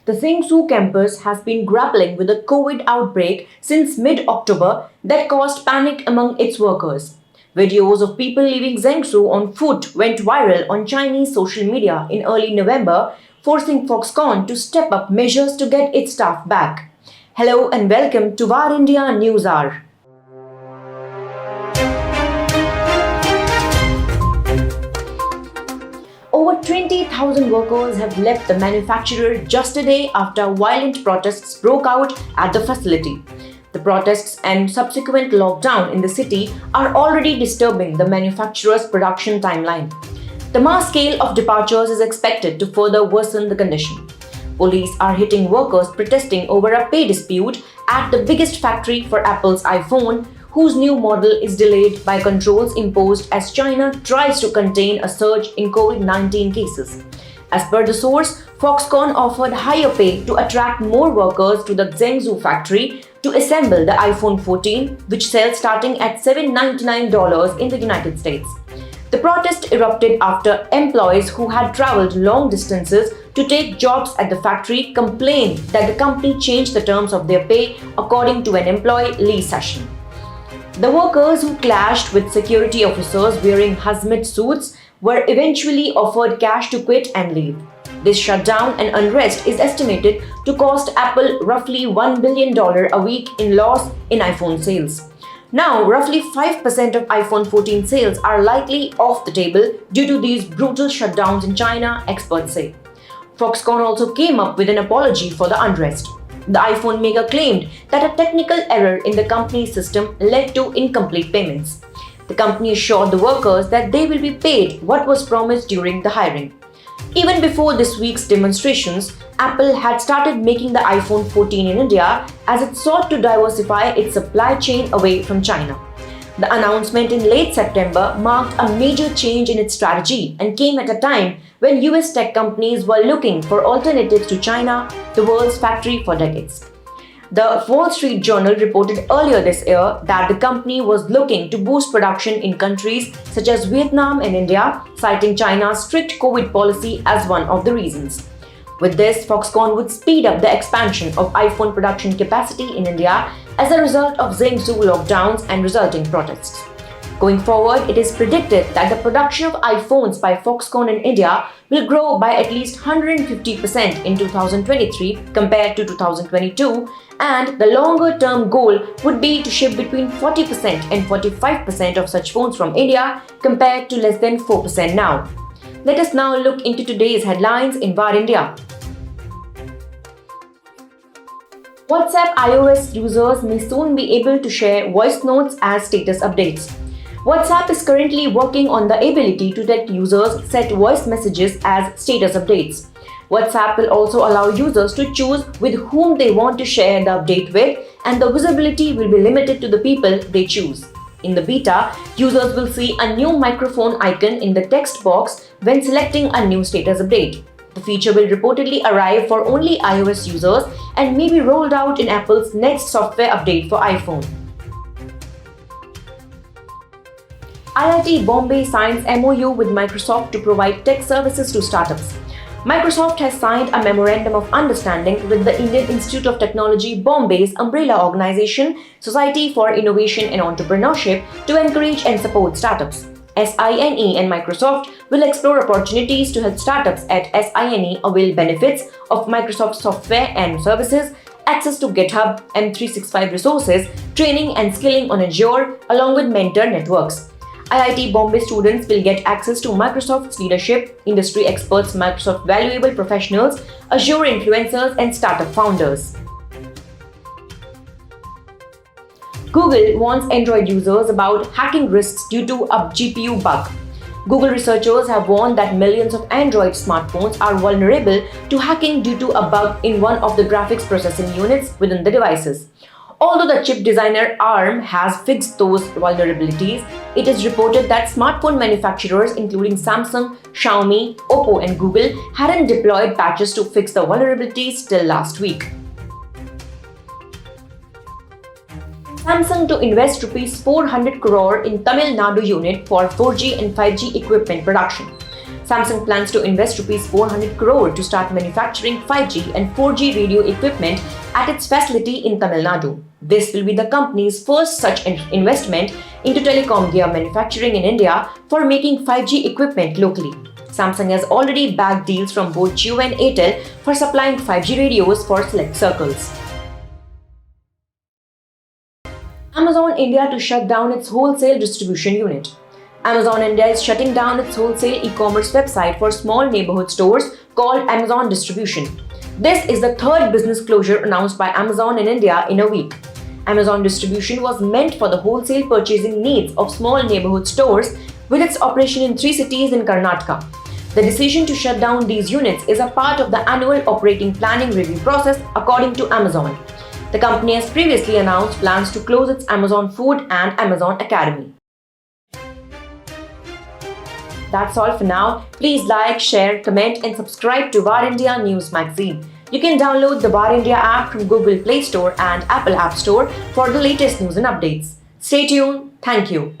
The Zhengzhou campus has been grappling with a COVID outbreak since mid-October that caused panic among its workers. Videos of people leaving Zhengzhou on foot went viral on Chinese social media in early November, forcing Foxconn to step up measures to get its staff back. Hello and welcome to War India News Hour. Over 20,000 workers have left the manufacturer just a day after violent protests broke out at the facility. The protests and subsequent lockdown in the city are already disturbing the manufacturer's production timeline. The mass scale of departures is expected to further worsen the condition. Police are hitting workers protesting over a pay dispute at the biggest factory for Apple's iPhone, whose new model is delayed by controls imposed as China tries to contain a surge in COVID-19 cases. As per the source, Foxconn offered higher pay to attract more workers to the Zhengzhou factory to assemble the iPhone 14, which sells starting at $799 in the United States. The protest erupted after employees who had traveled long distances to take jobs at the factory complained that the company changed the terms of their pay, according to an employee, Sanshan. The workers who clashed with security officers wearing hazmat suits were eventually offered cash to quit and leave. This shutdown and unrest is estimated to cost Apple roughly $1 billion a week in loss in iPhone sales. Now, roughly 5% of iPhone 14 sales are likely off the table due to these brutal shutdowns in China, experts say. Foxconn also came up with an apology for the unrest. The iPhone maker claimed that a technical error in the company's system led to incomplete payments. The company assured the workers that they will be paid what was promised during the hiring. Even before this week's demonstrations, Apple had started making the iPhone 14 in India as it sought to diversify its supply chain away from China. The announcement in late September marked a major change in its strategy and came at a time when US tech companies were looking for alternatives to China, the world's factory for decades. The Wall Street Journal reported earlier this year that the company was looking to boost production in countries such as Vietnam and India, citing China's strict COVID policy as one of the reasons. With this, Foxconn would speed up the expansion of iPhone production capacity in India as a result of Zhengzhou lockdowns and resulting protests. Going forward, it is predicted that the production of iPhones by Foxconn in India will grow by at least 150% in 2023 compared to 2022, and the longer-term goal would be to ship between 40% and 45% of such phones from India compared to less than 4% now. Let us now look into today's headlines in War India. WhatsApp iOS users may soon be able to share voice notes as status updates. WhatsApp is currently working on the ability to let users set voice messages as status updates. WhatsApp will also allow users to choose with whom they want to share the update with, and the visibility will be limited to the people they choose. In the beta, users will see a new microphone icon in the text box when selecting a new status update. The feature will reportedly arrive for only iOS users and may be rolled out in Apple's next software update for iPhone. IIT Bombay signs MOU with Microsoft to provide tech services to startups. Microsoft has signed a memorandum of understanding with the Indian Institute of Technology Bombay's umbrella organization, Society for Innovation and Entrepreneurship, to encourage and support startups. SINE and Microsoft will explore opportunities to help startups at SINE avail benefits of Microsoft software and services, access to GitHub, M365 resources, training and skilling on Azure, along with mentor networks. IIT Bombay students will get access to Microsoft's leadership, industry experts, Microsoft valuable professionals, Azure influencers, and startup founders. Google warns Android users about hacking risks due to a GPU bug. Google researchers have warned that millions of Android smartphones are vulnerable to hacking due to a bug in one of the graphics processing units within the devices. Although the chip designer ARM has fixed those vulnerabilities, it is reported that smartphone manufacturers including Samsung, Xiaomi, Oppo and Google hadn't deployed patches to fix the vulnerabilities till last week. Samsung to invest Rs 400 crore in Tamil Nadu unit for 4G and 5G equipment production. Samsung plans to invest rupees 400 crore to start manufacturing 5G and 4G radio equipment at its facility in Tamil Nadu. This will be the company's first such investment into telecom gear manufacturing in India for making 5G equipment locally. Samsung has already bagged deals from both Jio and Airtel for supplying 5G radios for select circles. Amazon India to shut down its wholesale distribution unit. Amazon India is shutting down its wholesale e-commerce website for small neighborhood stores called Amazon Distribution. This is the third business closure announced by Amazon in India in a week. Amazon Distribution was meant for the wholesale purchasing needs of small neighborhood stores with its operation in 3 cities in Karnataka. The decision to shut down these units is a part of the annual operating planning review process, according to Amazon. The company has previously announced plans to close its Amazon Food and Amazon Academy. That's all for now. Please like, share, comment and subscribe to War India News Magazine. You can download the War India app from Google Play Store and Apple App Store for the latest news and updates. Stay tuned. Thank you.